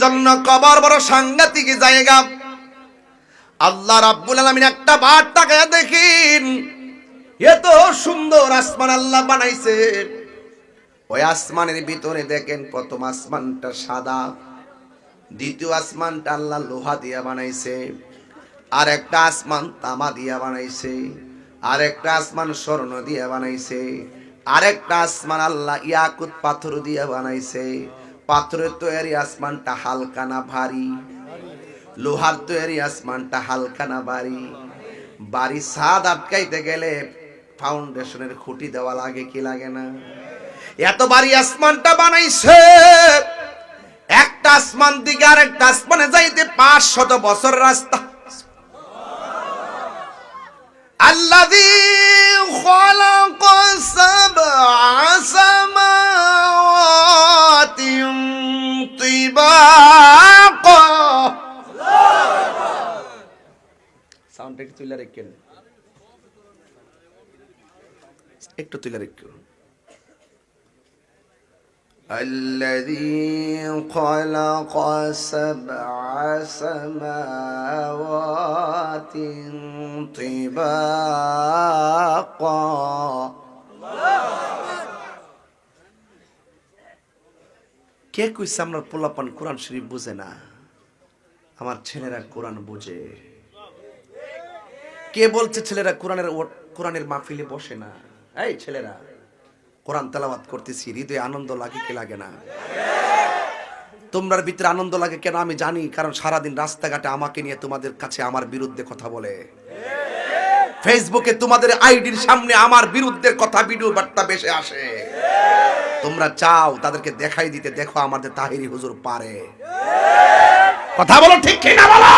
জন্য কবর বড় সাংঘাতিক জায়গা। আল্লাহ রাব্বুল আলামিন একটা বার তাকায়া দেখেন, এত সুন্দর আসমান আল্লাহ বানাইছে। ওই আসমানের ভিতরে দেখেন প্রথম আসমানটা সাদা, দ্বিতীয় আসমানটা আল্লাহ লোহা দিয়া বানাইছে, আর একটা আসমান তামা দিয়া বানাইছে, আর একটা আসমান স্বর্ণ দিয়া বানাইছে, আর একটা আসমান আল্লাহ ইয়াকুত পাথর দিয়া বানাইছে। পাথরের তৈরি আসমানটা হালকা না ভারী? লোহার তৈরি আসমানটা হালকা না ভারী? বাড়ি ছাদ আটকাইতে গেলে ফাউন্ডেশনের খুঁটি দেওয়া লাগে কি লাগে না? এত বাড়ি আসমানটা বানাইছে, একটা আসমান দিকে আর একটা আসমানে যাইতে 500 বছর রাস্তা। আল্লাযী খালাকা সাবআ সামাওয়াতিন তিবাকা। সাউন্ড একটু তুলে রাখেন, একটু তুলে রাখেন। الذي خلق سبع سماوات طباقا। কে কইছে আমরা পোলাপান কোরআন শরীফ বুঝে না? আমার ছেলেরা কোরআন বুঝে। কে বলছে ছেলেরা কোরআনের মাহফিলে বসে না? এই ছেলেরা, কোরআন তেলাওয়াত করতেছি, হৃদয়ে আনন্দ লাগে কি লাগে না? তোমরার ভিতরে আনন্দ লাগে কেন আমি জানি, কারণ সারাদিন রাস্তাঘাটে আমাকে নিয়ে তোমাদের কাছে আমার বিরুদ্ধে কথা বলে, ফেসবুকে তোমাদের আইডির সামনে আমার বিরুদ্ধে কথা ভিডিও বার্তা বেশি আসে। তোমরা চাও তাদেরকে দেখাই দিতে, দেখো আমাদের তাহিরি হুজুর পারে। কথা বলো ঠিক কিনা বলো।